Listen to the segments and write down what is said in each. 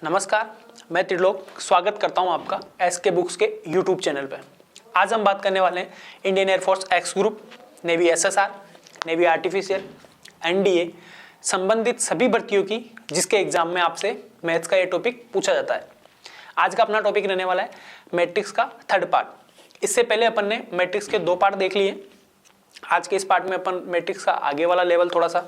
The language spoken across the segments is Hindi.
नमस्कार, मैं त्रिलोक स्वागत करता हूं आपका एसके बुक्स के यूट्यूब चैनल पर। आज हम बात करने वाले हैं Indian air force x group, navy SSR, navy artificial, NDA संबंधित सभी भर्तियों की जिसके एग्जाम में आपसे मैथ्स का ये टॉपिक पूछा जाता है। आज का अपना टॉपिक रहने वाला है मैट्रिक्स का थर्ड पार्ट। इससे पहले अपन ने मैट्रिक्स के 2 पार्ट देख लिए। आज के इस पार्ट में अपन मैट्रिक्स का आगे वाला लेवल थोड़ा सा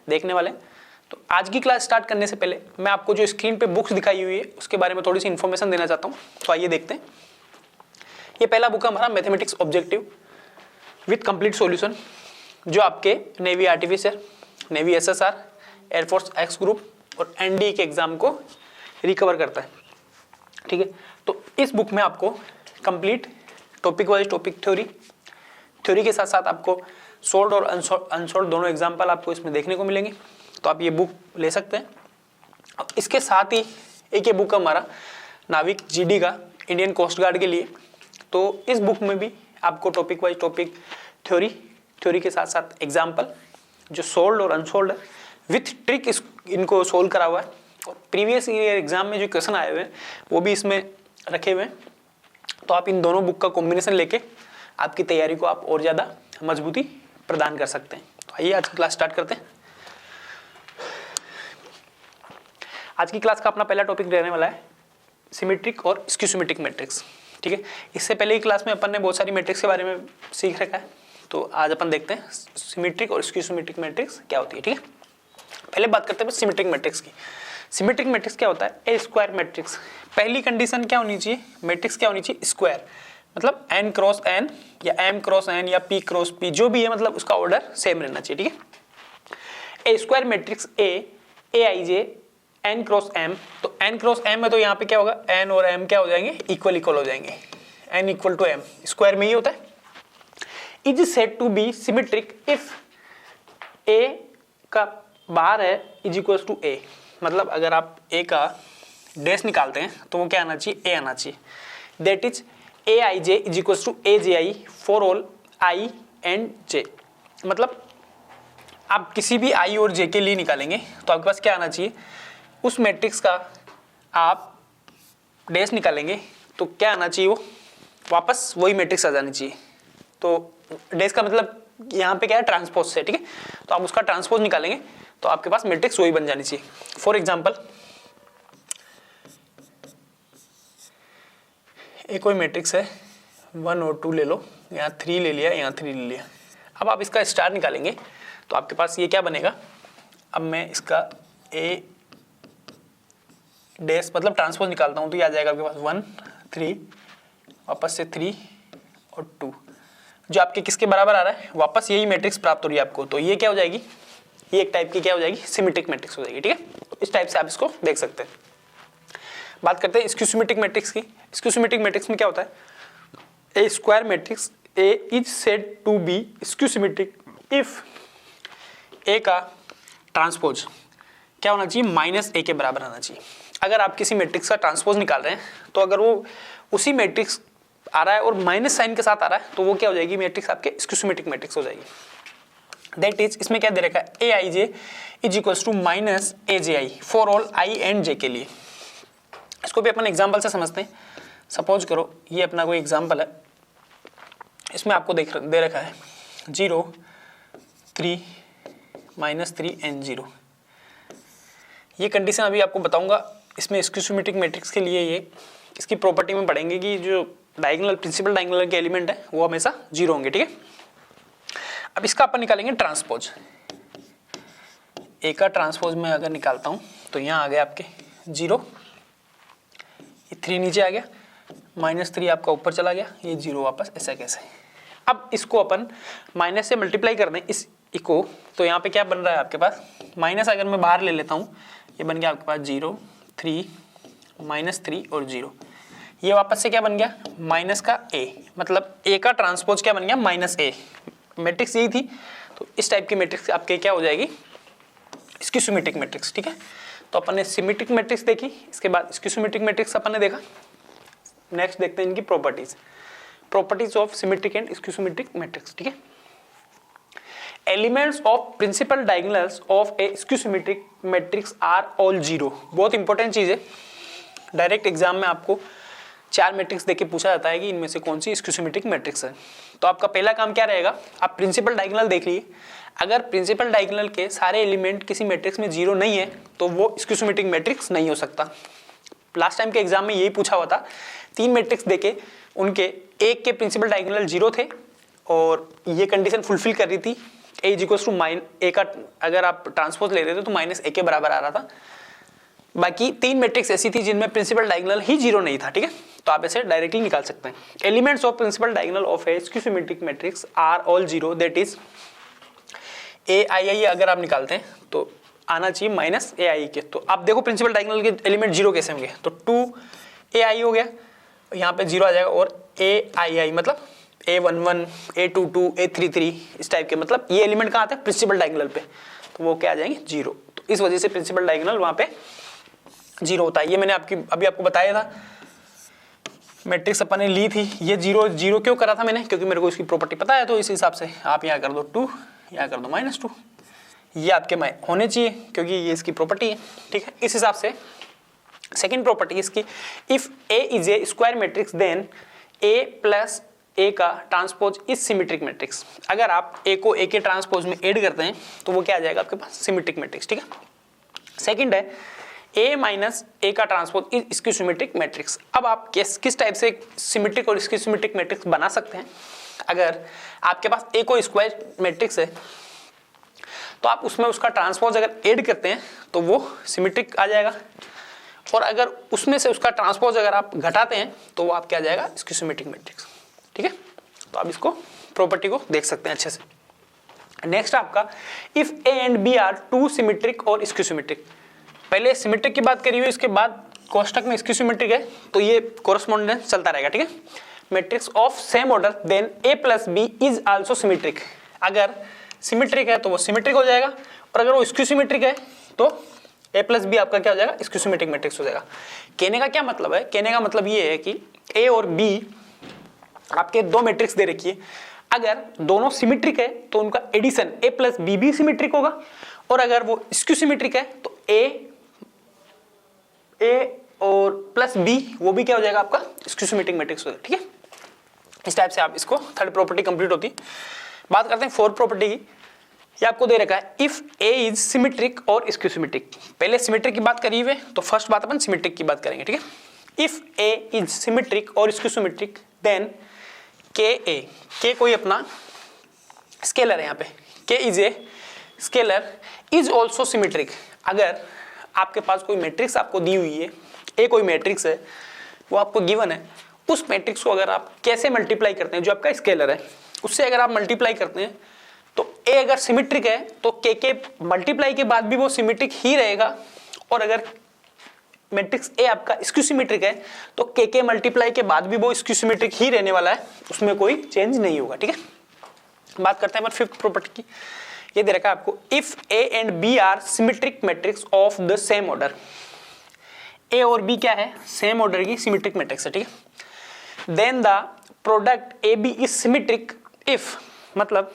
देखने वाले हैं। तो आज की क्लास स्टार्ट करने से पहले मैं आपको जो स्क्रीन पे बुक्स दिखाई हुई है उसके बारे में थोड़ी सी इन्फॉर्मेशन देना चाहता हूँ। तो आइए देखते हैं। ये पहला बुक है हमारा mathematics objective with complete solution, जो आपके navy artificial, navy SSR, air force x group और एनडीए के एग्जाम को रिकवर करता है। ठीक है, तो इस बुक में आपको complete topic wise topic theory के साथ साथ आपको सोल्ड और अनसोल्ड दोनों एग्जाम्पल आपको इसमें देखने को मिलेंगे। तो आप ये बुक ले सकते हैं। अब इसके साथ ही एक ये बुक हमारा नाविक जीडी का, इंडियन कोस्ट गार्ड के लिए। तो इस बुक में भी आपको टॉपिक वाइज टॉपिक थ्योरी के साथ साथ एग्जाम्पल जो सोल्ड और अनसोल्ड है विथ ट्रिक इनको सोल्व करा हुआ है। और प्रीवियस ईयर एग्जाम में जो क्वेश्चन आए हुए हैं वो भी इसमें रखे हुए हैं। तो आप इन दोनों बुक का कॉम्बिनेशन लेके आपकी तैयारी को आप और ज़्यादा मजबूती प्रदान कर सकते हैं। तो आइए आज की क्लास स्टार्ट करते हैं। आज की क्लास का अपना पहला टॉपिक रहने वाला है सिमेट्रिक और स्क्यू-सिमेट्रिक मैट्रिक्स। ठीक है, इससे पहले की क्लास में अपन ने बहुत सारी मैट्रिक्स के बारे में सीख रखा है। तो आज अपन देखते हैं सिमेट्रिक और स्क्यू-सिमेट्रिक मैट्रिक्स क्या होती है। ठीक है, पहले बात करते हैं सिमेट्रिक मैट्रिक्स की। सिमेट्रिक मैट्रिक्स क्या होता है? A square matrix. पहली कंडीशन क्या होनी चाहिए? मैट्रिक्स क्या होनी चाहिए? स्क्वायर, मतलब n क्रॉस n या m क्रॉस n या p क्रॉस p, जो भी है, मतलब उसका ऑर्डर सेम रहना चाहिए। ठीक है, a square matrix A I J n cross m। तो n क्रॉस m में तो यहाँ पे क्या होगा? n और m क्या हो जाएंगे? इक्वल हो जाएंगे। n equal to m square में ही होता है। Is said to be symmetric if a का बाहर है इज इक्वल टू a। मतलब अगर आप a का डैश निकालते हैं तो वो क्या आना चाहिए? a आना चाहिए। That is a I J is equal to a J I for all i and j। मतलब आप किसी भी i और j के लिए निकालेंगे तो आपके पास क्या आना चाहिए? उस मैट्रिक्स का आप डैश निकालेंगे तो क्या आना चाहिए? वो वापस वही मैट्रिक्स आ जानी चाहिए। तो डैश का मतलब यहाँ पे क्या है? ट्रांसपोज से। ठीक है, तो आप उसका ट्रांसपोज निकालेंगे तो आपके पास मैट्रिक्स वही बन जानी चाहिए। फॉर एग्जांपल, एक कोई मैट्रिक्स है 1 और 2 ले लो, यहाँ 3 ले लिया, यहाँ 3 ले लिया। अब आप इसका स्टार निकालेंगे तो आपके पास ये क्या बनेगा? अब मैं इसका ए डैश मतलब ट्रांसपोज निकालता हूँ तो ये आ जाएगा आपके पास 1 3, वापस से 3 और 2, जो आपके किसके बराबर आ रहा है? वापस यही मैट्रिक्स प्राप्त हो रही है आपको। तो ये क्या हो जाएगी? ये एक टाइप की क्या हो जाएगी? सिमेट्रिक मैट्रिक्स हो जाएगी। ठीक है, तो इस टाइप से आप इसको देख सकते हैं। बात करते हैं स्क्यू-सिमेट्रिक मैट्रिक्स की। स्क्यू-सिमेट्रिक मैट्रिक्स में क्या होता है? A square matrix A is said to be skew symmetric if A का ट्रांसपोज क्या होना चाहिए? -a के बराबर आना चाहिए। अगर आप किसी मैट्रिक्स का ट्रांसपोज निकाल रहे हैं तो अगर वो उसी मैट्रिक्स आ रहा है और माइनस साइन के साथ आ रहा है तो वो क्या हो जाएगी? मैट्रिक्स आपके स्क्यू-सिमेट्रिक मैट्रिक्स हो जाएगी। दैट इज, इसमें क्या दे रखा है? A I J is equal to minus A J I for all I and J के लिए। इसको भी अपन एग्जाम्पल से समझते हैं। सपोज करो ये अपना कोई एग्जाम्पल है, इसमें आपको दे रखा है 0 3 -3 एंड 0। ये कंडीशन अभी आपको बताऊंगा। इसमें स्क्यू-सिमेट्रिक मैट्रिक्स के लिए ये इसकी प्रॉपर्टी में पढ़ेंगे कि जो डायगोनल प्रिंसिपल डायगोनल के एलिमेंट है वो हमेशा 0 होंगे। ठीक है, अब इसका अपन निकालेंगे ट्रांसपोज। ए का ट्रांसपोज में अगर निकालता हूँ तो यहाँ आ गया आपके 0, ये 3 नीचे आ गया, -3 आपका ऊपर चला गया, ये 0 वापस, ऐसा कैसे? अब इसको अपन माइनस से मल्टीप्लाई कर दें इस इको, तो यहाँ पे क्या बन रहा है आपके पास? माइनस अगर मैं बाहर ले लेता हूँ, ये बन गया आपके पास 0 3 -3 और 0। ये वापस से क्या बन गया? माइनस का a, मतलब a का ट्रांसपोज क्या बन गया? -a। मैट्रिक्स यही थी। तो इस टाइप की मैट्रिक्स आपके क्या हो जाएगी? Skew-symmetric matrix. ठीक है, तो अपन ने सिमेट्रिक मैट्रिक्स देखी, इसके बाद स्क्यू-सिमेट्रिक मैट्रिक्स अपन ने देखा। नेक्स्ट देखते हैं इनकी properties of symmetric and skew symmetric matrix. ठीक है, elements of principal diagonals of a skew symmetric matrix are all 0। बहुत इंपॉर्टेंट चीज है। डायरेक्ट एग्जाम में आपको 4 मैट्रिक्स देके पूछा जाता है कि इनमें से कौन सी स्क्यूसिमेट्रिक मैट्रिक्स है। तो आपका पहला काम क्या रहेगा, आप प्रिंसिपल डायगोनल देख लीजिए। अगर प्रिंसिपल डायगोनल के सारे एलिमेंट किसी मैट्रिक्स में 0 नहीं है तो वो स्क्यूसिमेट्रिक मैट्रिक्स नहीं हो सकता। लास्ट टाइम के एग्जाम में यही पूछा हुआ था, 3 मैट्रिक्स देके उनके एक के प्रिंसिपल डायगोनल 0 थे और ये कंडीशन फुलफिल कर रही थी a इक्वल्स टू -a का अगर आप ट्रांसपोज ले रहे थे तो -a के बराबर आ रहा था। बाकी 3 मैट्रिक्स ऐसी थी जिनमें प्रिंसिपल डायगोनल ही 0 नहीं था, ठीक है। तो आप ऐसे डायरेक्टली निकाल सकते हैं। Elements of principal diagonal of a skew symmetric matrix are all 0 that is ai अगर आप निकालते हैं तो आना चाहिए -ai के। तो आप देखो प्रिंसिपल डायगोनल के एलिमेंट 0 कैसे होंगे, तो 2ai हो गया, यहाँ पे 0 आ जाएगा, और ai मतलब a11 a22 a33 इस टाइप के, मतलब ये एलिमेंट कहाँ आते हैं प्रिंसिपल डायगोनल पे, तो वो क्या आ जाएंगे 0। तो इस वजह से प्रिंसिपल डायगोनल वहाँ पे 0 होता है। ये मैंने अभी आपको बताया था, मैट्रिक्स अपन ने ली थी, ये 0 क्यों करा था मैंने, क्योंकि मेरे को इसकी प्रॉपर्टी पता है। तो इस हिसाब से आप यहाँ कर दो 2, यहाँ कर दो -2, ये आपके होने चाहिए क्योंकि ये इसकी प्रॉपर्टी है, ठीक है। इस हिसाब से सेकेंड प्रॉपर्टी इसकी, if A is A square matrix then a plus A का ट्रांसपोज इज सिमेट्रिक मैट्रिक्स। अगर आप ए को ए के ट्रांसपोज में ऐड करते हैं तो वो क्या आ जाएगा आपके पास सिमेट्रिक मैट्रिक्स, ठीक है। सेकंड है a माइनस ए का ट्रांसपोज इज स्क्यूसिमेट्रिक मैट्रिक्स। अब आप किस टाइप से सिमेट्रिक और स्क्यूसिमेट्रिक मैट्रिक्स बना सकते हैं, अगर आपके पास ए को स्क्वायर मैट्रिक्स है तो आप उसमें उसका ट्रांसपोज अगर ऐड करते हैं तो वो सिमेट्रिक आ जाएगा, और अगर उसमें से उसका ट्रांसपोज अगर आप घटाते हैं तो वो आप क्या आ जाएगा स्क्यूसिमेट्रिक मैट्रिक्स, ठीक है। तो आप इसको प्रॉपर्टी को देख सकते हैं अच्छे से। नेक्स्ट आपका if a and b are two symmetric और स्क्यूसिमेट्रिक। पहले सिमेट्रिक की बात करी हुई, इसके बाद कोष्टक में स्क्यूसिमेट्रिक है, तो ये कोरस्पोंडेंस चलता रहेगा, ठीक है। Matrix of same order then a plus b is also symmetric. अगर सिमेट्रिक है तो वो सिमेट्रिक हो जाएगा, और अगर वो स्क्यूसिमेट्रिक है तो a प्लस बी आपका क्या हो जाएगा स्क्यूसिमेट्रिक मैट्रिक्स हो जाएगा। कहने का क्या मतलब है, कहने का मतलब ये है कि a और b आपके 2 मैट्रिक्स दे रखी है, अगर दोनों सिमेट्रिक है तो उनका एडिशन a प्लस बी भी सिमेट्रिक होगा, और अगर वो स्क्यूसिमेट्रिक है तो a और प्लस b वो भी क्या हो जाएगा आपका स्क्यूसिमेट्रिक मैट्रिक्स हो जाएगा, ठीक है। इस टाइप से आप इसको थर्ड प्रॉपर्टी कंप्लीट होती है। बात करते हैं फोर्थ प्रॉपर्टी की। ये आपको दे रखा है इफ a इज सिमेट्रिक और स्क्यूसिमेट्रिक। पहले सिमेट्रिक की बात करी हुई है तो फर्स्ट बात अपन सिमेट्रिक की बात करेंगे, ठीक है। इफ a इज सिमेट्रिक और स्क्यूसिमेट्रिक देन k कोई अपना स्केलर है, यहाँ पे k is a scalar is also symmetric. अगर आपके पास कोई मैट्रिक्स आपको दी हुई है, a कोई मैट्रिक्स है वो आपको गिवन है, उस मैट्रिक्स को अगर आप कैसे मल्टीप्लाई करते हैं, जो आपका स्केलर है उससे अगर आप मल्टीप्लाई करते हैं तो a अगर सिमेट्रिक है तो k मल्टीप्लाई के बाद भी वो सिमेट्रिक ही रहेगा, और अगर मैट्रिक्स A आपका स्क्यूसिमेट्रिक है तो k मल्टीप्लाई के बाद भी वो स्क्यूसिमेट्रिक ही रहने वाला है, उसमें कोई चेंज नहीं होगा, ठीक है। बात करते हैं अपन फिफ्थ प्रॉपर्टी की। ये दे रखा है आपको if A and B are symmetric matrix of the same order. A और B क्या है सेम ऑर्डर की सिमेट्रिक मैट्रिक्स है, ठीक है। Then the product AB is symmetric if, मतलब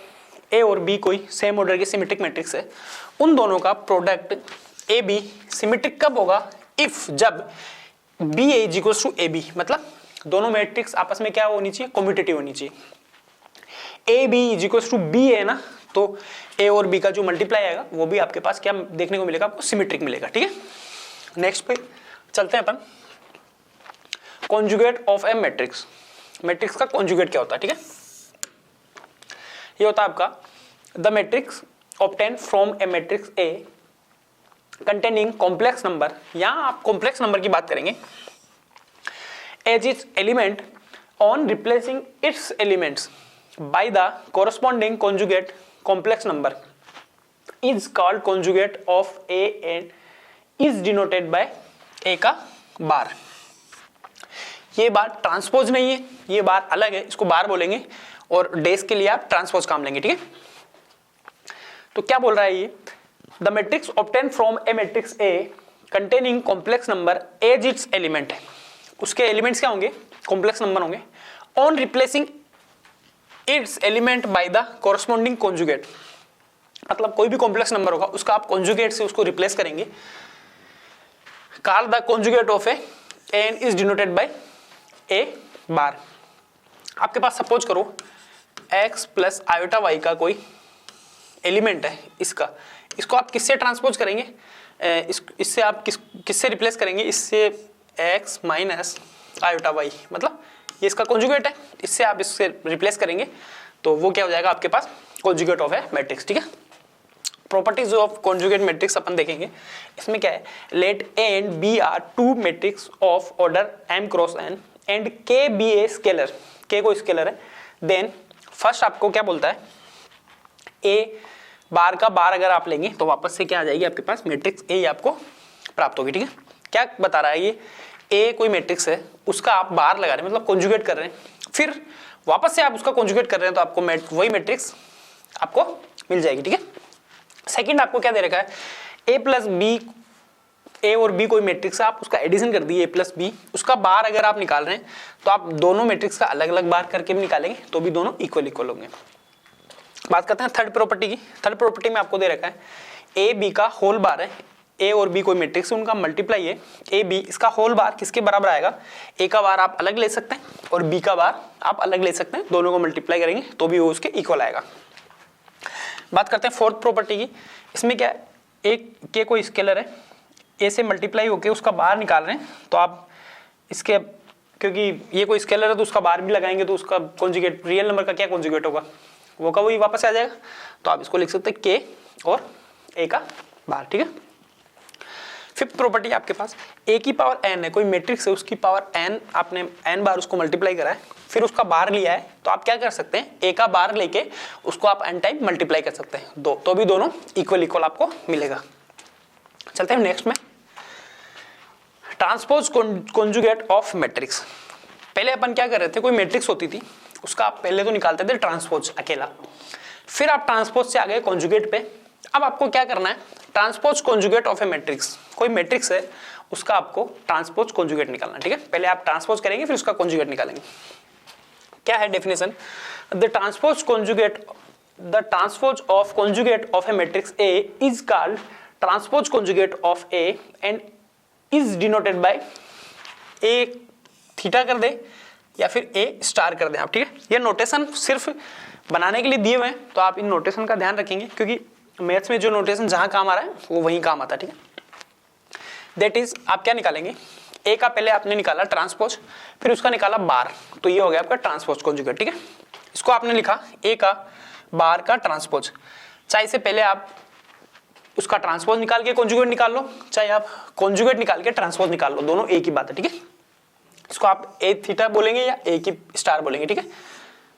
A और B कोई सेम ऑर्डर की सिमेट्रिक मैट्रिक्स है, उन दोनों का प्रोडक्ट AB सिमेट्रिक कब होगा, इफ जब BA is equals to AB, मतलब दोनों मैट्रिक्स आपस में क्या होनी चाहिए कम्यूटेटिव होनी चाहिए। AB is equals to B है ना, तो A और B का जो मल्टीप्लाई आएगा वो भी आपके पास क्या देखने को मिलेगा, आपको सिमेट्रिक मिलेगा, ठीक है। नेक्स्ट पे चलते हैं अपन, conjugate of a matrix. Matrix का कॉन्जुगेट क्या होता है, ठीक है। ये होता है आपका the matrix obtain from a matrix A containing complex number. यहां आप कॉम्प्लेक्स नंबर की बात करेंगे, as its element on replacing its elements by the corresponding conjugate complex number is called conjugate of A and is denoted by A का बार। ये बार ट्रांसपोज नहीं है, ये बार अलग है, इसको बार बोलेंगे, और डेज के लिए आप ट्रांसपोज काम लेंगे, ठीक है। तो क्या बोल रहा है ये, the matrix obtain from a matrix A containing complex number as its element, उसके एलिमेंट्स क्या होंगे कॉम्प्लेक्स नंबर होंगे, on replacing its element by the corresponding conjugate, मतलब कोई भी कॉम्प्लेक्स नंबर होगा उसका आप कॉन्जुगेट से उसको रिप्लेस करेंगे। Call the conjugate of A and is denoted by A bar. आपके पास सपोज करो x प्लस आयोटा वाई का कोई एलिमेंट है, इसको आप किससे ट्रांसपोज करेंगे, इससे आप किससे रिप्लेस करेंगे, इससे x माइनस आयोटा वाई, मतलब ये इसका कॉन्जुगेट है, इससे आप इससे रिप्लेस करेंगे तो वो क्या हो जाएगा आपके पास कॉन्जुगेट ऑफ ए मैट्रिक्स। ठीक है, प्रॉपर्टीज ऑफ कॉन्जुगेट मैट्रिक्स अपन देखेंगे। इसमें क्या है, let a and b are two matrix of order m cross n and k be a scalar, k को स्केलर है, देन फर्स्ट आपको क्या बोलता है, ए बार का बार अगर आप लेंगे तो वापस से क्या आ जाएगी आपके पास मैट्रिक्स ए आपको प्राप्त होगी। ठीक है, क्या बता रहा है ये, ए कोई मैट्रिक्स है, उसका आप बार लगा रहे हैं, मतलब कॉन्जुगेट कर रहे हैं, फिर वापस से आप उसका कॉन्जुगेट कर रहे हैं तो आपको वही मैट्रिक्स आपको मिल जाएगी। ठीक है, सेकंड आपको क्या दे रखा है, ए प्लस बी, ए और बी कोई मैट्रिक्स है, आप उसका एडिशन कर दिए ए प्लस बी, उसका बार अगर आप निकाल रहे हैं तो आप दोनों मैट्रिक्स का अलग अलग बार करके भी निकालेंगे तो भी दोनों इक्वल इक्वल होंगे। बात करते हैं थर्ड प्रॉपर्टी की। थर्ड प्रॉपर्टी में आपको दे रखा है ए बी का होल बार है, ए और बी कोई मैट्रिक्स है, उनका मल्टीप्लाई है ए बी, इसका होल बार किसके बराबर आएगा, ए का बार आप अलग ले सकते हैं और बी का बार आप अलग ले सकते हैं, दोनों को मल्टीप्लाई करेंगे तो भी वो उसके इक्वल आएगा। बात करते हैं फोर्थ प्रॉपर्टी की। इसमें क्या है, एक के कोई स्केलर है, ए से मल्टीप्लाई होकर उसका बार निकाल रहे हैं तो आप इसके, क्योंकि ये कोई स्केलर है तो उसका बार भी लगाएंगे तो उसका कॉन्जुगेट, रियल नंबर का क्या कॉन्जुगेट होगा, वो का वही वापस आ जाएगा, तो आप इसको लिख सकते हैं के और ए का बार। ठीक है, फिफ्थ प्रॉपर्टी आपके पास ए की पावर एन है, कोई मैट्रिक्स है, उसकी पावर एन, आपने एन बार उसको मल्टीप्लाई करा है, फिर उसका बार लिया है तो आप क्या कर सकते हैं, ए का बार लेके उसको आप एन टाइम मल्टीप्लाई कर सकते हैं, दो तो भी दोनों इक्वल इक्वल आपको मिलेगा। चलते हैं नेक्स्ट में, ट्रांसपोज कॉन्जुगेट ऑफ मैट्रिक्स। पहले अपन क्या कर रहे थे, कोई मैट्रिक्स होती थी उसका आप पहले तो निकालते थे ट्रांसपोज अकेला, फिर आप ट्रांसपोज से आ गए कॉन्जुगेट पे। अब आपको क्या करना है, transpose conjugate of a matrix, कोई मैट्रिक्स है उसका आपको ट्रांसपोज कॉन्जुगेट निकालना। ठीक है, पहले आप ट्रांसपोज करेंगे फिर उसका कॉन्जुगेट निकालेंगे। क्या है definition, the transpose of conjugate of a matrix A is called transpose conjugate of A and is denoted by A theta कर दे या फिर ए स्टार कर दें आप। ठीक है, ये नोटेशन सिर्फ बनाने के लिए दिए हुए हैं तो आप इन नोटेशन का ध्यान रखेंगे, क्योंकि मैथ्स में जो नोटेशन जहां काम आ रहा है वो वहीं काम आता है। ठीक है, दैट इज आप क्या निकालेंगे, ए का पहले आपने निकाला ट्रांसपोज, फिर उसका निकाला बार, तो ये हो गया आपका ट्रांसपोज कॉन्जुगेट। ठीक है, इसको आपने लिखा ए का बार का ट्रांसपोज, चाहे इससे पहले आप उसका ट्रांसपोज निकाल के कॉन्जुगेट निकाल लो, चाहे आप कॉन्जुगेट निकाल के ट्रांसपोज निकाल लो, दोनों एक ही बात है। ठीक है, इसको आप ए थीटा बोलेंगे या ए की स्टार बोलेंगे। ठीक है,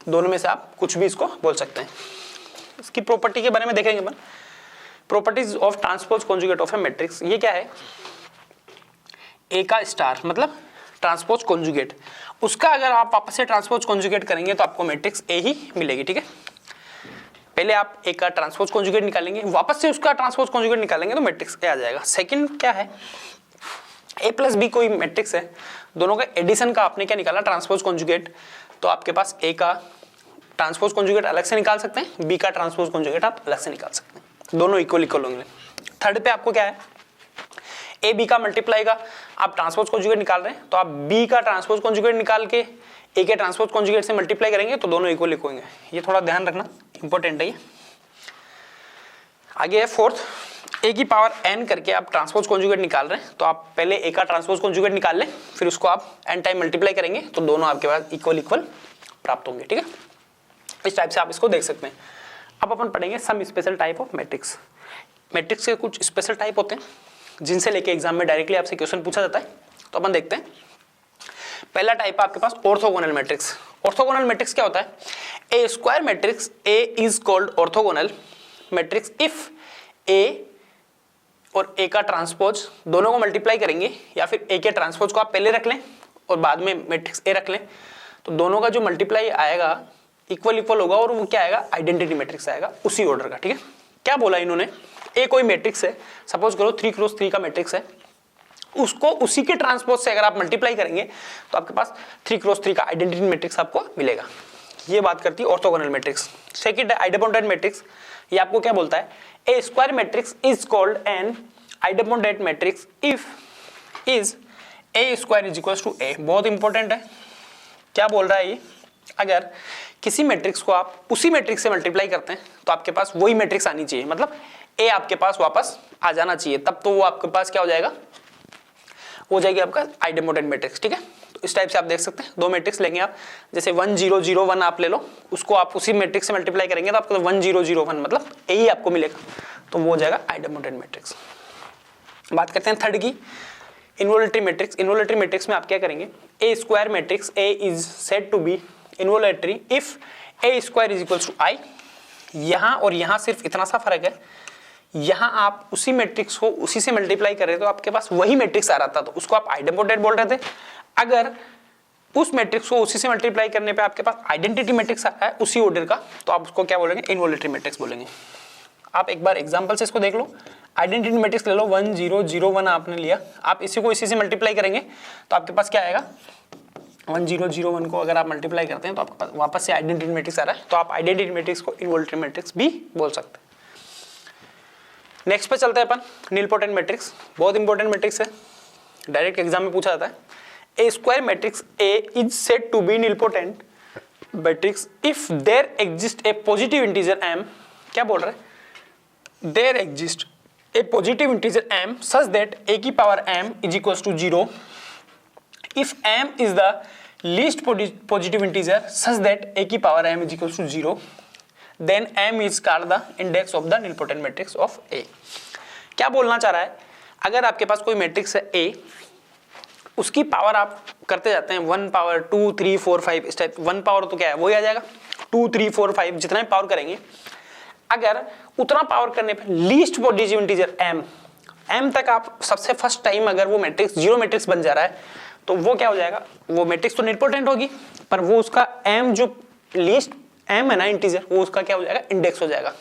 दोनों में से आप कुछ भी इसको बोल सकते हैं। इसकी प्रॉपर्टी के बारे में देखेंगे अपन, properties of transpose conjugate of a matrix. ये क्या है, ए का स्टार मतलब ट्रांसपोज कॉन्जुगेट, उसका अगर आप वापस से ट्रांसपोज कॉन्जुगेट करेंगे तो आपको मैट्रिक्स ए ही मिलेगी। ठीक है, पहले आप ए का ट्रांसपोज कॉन्जुगेट निकालेंगे, वापस से उसका ट्रांसपोज कॉन्जुगेट निकालेंगे तो मैट्रिक्स ए आ जाएगा। सेकंड क्या है, ए प्लस बी कोई मैट्रिक्स है, दोनों का एडिशन का आपने क्या निकाला ट्रांसपोज कॉन्जुगेट, तो आपके पास ए का ट्रांसपोज कॉन्जुगेट अलग से निकाल सकते हैं, बी का ट्रांसपोज कॉन्जुगेट आप अलग से निकाल सकते हैं, दोनों इक्वल इक्वल होंगे। थर्ड पे आपको क्या है, ए बी का मल्टीप्लाई का आप ट्रांसपोज कॉन्जुगेट निकाल रहे हैं तो आप बी का ट्रांसपोज कॉन्जुगेट निकाल के ए के ट्रांसपोज कॉन्जुगेट से मल्टीप्लाई करेंगे तो दोनों इक्वल इक्वल होंगे। ये थोड़ा ध्यान रखना, इंपॉर्टेंट है ये। आगे है फोर्थ, ए की पावर एन करके आप ट्रांसपोज कॉन्जुगेट निकाल रहे हैं तो आप पहले ए का ट्रांसपोज कॉन्जुगेट निकाल लें, फिर उसको आप एन टाइम मल्टीप्लाई करेंगे तो दोनों आपके पास इक्वल इक्वल प्राप्त होंगे। ठीक है, इस टाइप से आप इसको देख सकते हैं। अब अपन पढ़ेंगे some special type of matrix. Matrix के कुछ स्पेशल टाइप होते हैं जिनसे लेके एग्जाम में डायरेक्टली आपसे क्वेश्चन पूछा जाता है, तो अपन देखते हैं। पहला टाइप है आपके पास ऑर्थोगोनल मैट्रिक्स। ऑर्थोगोनल मैट्रिक्स क्या होता है, a square matrix A is called orthogonal matrix if A और ए का ट्रांसपोज दोनों को मल्टीप्लाई करेंगे या फिर ए के ट्रांसपोज को आप पहले रख लें और बाद में मैट्रिक्स ए रख लें तो दोनों का जो मल्टीप्लाई आएगा इक्वल इक्वल होगा और वो क्या आएगा, आइडेंटिटी मैट्रिक्स आएगा उसी ऑर्डर का। ठीक है, क्या बोला इन्होंने, ए कोई मैट्रिक्स है, सपोज करो 3x3 का मैट्रिक्स है, उसको उसी के ट्रांसपोज से अगर आप मल्टीप्लाई करेंगे तो आपके पास 3x3 का आइडेंटिटी मैट्रिक्स आपको मिलेगा। ये बात करती है ऑर्थोगोनल मैट्रिक्स। सेकंड है आइडेपोटेंट मैट्रिक्स। ये आपको क्या बोलता है, a square matrix is called an idempotent matrix if is A square is equal to A, बहुत इंपॉर्टेंट है। क्या बोल रहा है ये, अगर किसी मैट्रिक्स को आप उसी मैट्रिक्स से मल्टीप्लाई करते हैं तो आपके पास वही मैट्रिक्स आनी चाहिए, मतलब ए आपके पास वापस आ जाना चाहिए, तब तो वो आपके पास क्या हो जाएगा, हो जाएगी आपका आइडेंटिटी मैट्रिक्स। ठीक है, तो इस टाइप से आप देख सकते हैं, दो मैट्रिक्स लेंगे आप, जैसे 1 0 0 1 आप ले लो, उसको आप उसी मैट्रिक्स से मल्टीप्लाई करेंगे तो आपको 1 0 0 1 मतलब ए ही आपको मिलेगा, तो वो हो जाएगा आइडेंटिटी मैट्रिक्स। बात करते हैं थर्ड की, इन्वोलेटरी मैट्रिक्स। इन्वोलेटरी मैट्रिक्स में आप क्या करेंगे, a square matrix A is said to be involutory if A square is equal to I. यहाँ और यहाँ सिर्फ इतना सा फर्क है, यहाँ आप उसी मैट्रिक्स को उसी से मल्टीप्लाई कर रहे थे तो आपके पास वही मैट्रिक्स आ रहा था, तो उसको आप आइडेंटिटी बोल रहे थे। अगर उस मैट्रिक्स को उसी से मल्टीप्लाई करने पे आपके पास आइडेंटिटी मैट्रिक्स आ रहा है उसी ऑर्डर का, तो आप उसको क्या बोलेंगे, इन्वोलेटरी मैट्रिक्स बोलेंगे। आप एक बार एग्जांपल से इसको देख लो, आइडेंटिटी मैट्रिक्स ले लो, 1 0 0 1 आपने लिया, आप इसी को इसी से मल्टीप्लाई करेंगे तो आपके पास क्या आएगा, 1 0 0 1 को अगर आप मल्टीप्लाई करते हैं तो आपके पास वापस से आइडेंटिटी मैट्रिक्स आ रहा है, तो आप आइडेंटिटी मैट्रिक्स को इन्वोलेटरी मैट्रिक्स भी बोल सकते हैं। नेक्स्ट पे चलते हैं अपन, नीलपोटेंट मैट्रिक्स, बहुत इंपॉर्टेंट मैट्रिक्स है, डायरेक्ट एग्जाम में पूछा जाता है। A square matrix A is said to be nilpotent matrix if there exist a positive integer m। क्या बोल रहे हैं, there exist a positive integer m such that a की power m is equals to 0 if m is the least positive integer such that a की power m is equals to 0 then m is called the index of the nilpotent matrix of A। क्या बोलना चाह रहा है, अगर आपके पास कोई मैट्रिक्स है A, उसकी पावर आप करते जाते हैं 1 पावर 2 3 4 5 इस टाइप, 1 पावर तो क्या है वही आ जाएगा, 2 3 4 5 जितना भी पावर करेंगे, अगर उतना पावर करने पर लीस्ट पॉजिटिव इंटीजर m तक आप सबसे फर्स्ट टाइम अगर वो मैट्रिक्स जीरो मैट्रिक्स बन जा रहा है तो वो क्या हो जाएगा, वो मैट्रिक्स तो नीलपोटेंट होगी पर वो उसका m जो लीस्ट m है ना इंटीजर, वो उसका क्या हो जाएगा, इंडेक्स हो जाएगा।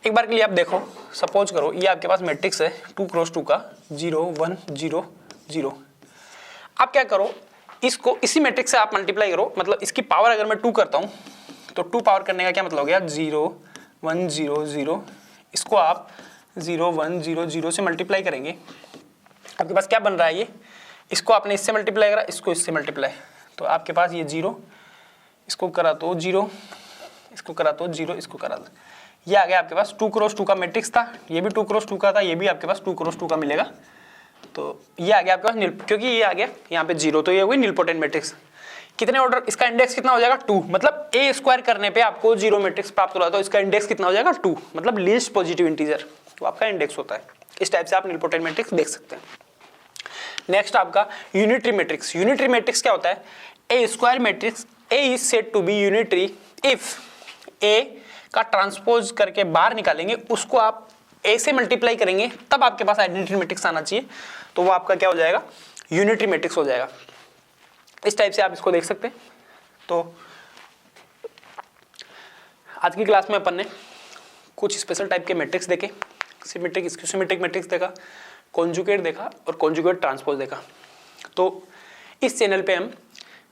एक बार के लिए आप देखो, सपोज करो ये आपके पास मैट्रिक्स है 2 क्रॉस 2 का 0 1 0 0। आप क्या करो, इसको इसी मैट्रिक्स से आप मल्टीप्लाई करो, मतलब इसकी पावर अगर मैं 2 करता हूँ तो 2 पावर करने का क्या मतलब हो गया, 0 1 0 0, इसको आप 0 1 0 0 से मल्टीप्लाई करेंगे, आपके पास क्या बन रहा है, ये इसको आपने इससे मल्टीप्लाई करा, इसको इससे मल्टीप्लाई, तो आपके पास ये 0, इसको करा तो 0, इसको करा तो 0, इसको करा तो ये आ गया आपके पास 2 क्रॉस 2 का मैट्रिक्स था, ये भी 2 क्रॉस 2 का था, ये भी आपके पास 2 क्रॉस 2 का मिलेगा, तो ये आ गया आपके पास क्योंकि ये आ गया यहाँ पे 0, तो ये हो गई नीलपोटेंट मैट्रिक्स। कितने ऑर्डर, इसका इंडेक्स कितना हो जाएगा 2, मतलब ए स्क्वायर करने पे आपको 0 मैट्रिक्स प्राप्त हो रहा है तो इसका इंडेक्स कितना हो जाएगा 2, मतलब लीस्ट पॉजिटिव इंटीजर, तो आपका इंडेक्स होता है। इस टाइप से आप नीलपोटेंट मैट्रिक्स देख सकते हैं। नेक्स्ट आपका यूनिटरी मैट्रिक्स। यूनिटरी मैट्रिक्स क्या होता है, a square matrix A is said to be unitary if A का ट्रांसपोज करके बाहर निकालेंगे, उसको आप ए से मल्टीप्लाई करेंगे तब आपके पास आइडेंटिटी मैट्रिक्स आना चाहिए, तो वो आपका क्या हो जाएगा, यूनिटरी मैट्रिक्स हो जाएगा। इस टाइप से आप इसको देख सकते हैं। तो आज की क्लास में अपन ने कुछ स्पेशल टाइप के मैट्रिक्स देखे, सिमेट्रिक स्क्यूसिमेट्रिक मैट्रिक्स देखा, कॉन्जुगेट देखा और कॉन्जुगेट ट्रांसपोज देखा। तो इस चैनल पे हम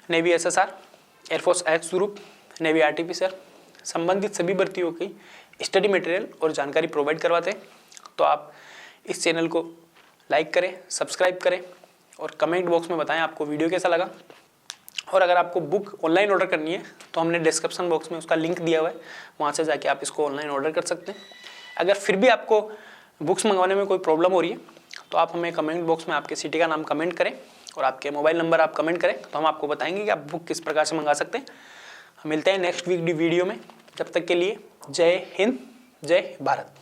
navy SSR, air force x group, navy RTPCR संबंधित सभी भर्तियों की स्टडी मटेरियल और जानकारी प्रोवाइड करवाते हैं। तो आप इस चैनल को लाइक करें, सब्सक्राइब करें और कमेंट बॉक्स में बताएं आपको वीडियो कैसा लगा। और अगर आपको बुक ऑनलाइन ऑर्डर करनी है तो हमने डिस्क्रिप्शन बॉक्स में उसका लिंक दिया हुआ है, वहाँ से जाके आप इसको ऑनलाइन ऑर्डर कर सकते हैं। अगर फिर भी आपको बुक्स मंगवाने में कोई प्रॉब्लम हो रही है तो आप हमें कमेंट बॉक्स में आपके सिटी का नाम कमेंट करें और आपके मोबाइल नंबर आप कमेंट करें, तो हम आपको बताएंगे कि आप बुक किस प्रकार से मंगा सकते हैं। मिलते हैं नेक्स्ट वीक वीडियो में, जब तक के लिए जय हिंद, जय भारत।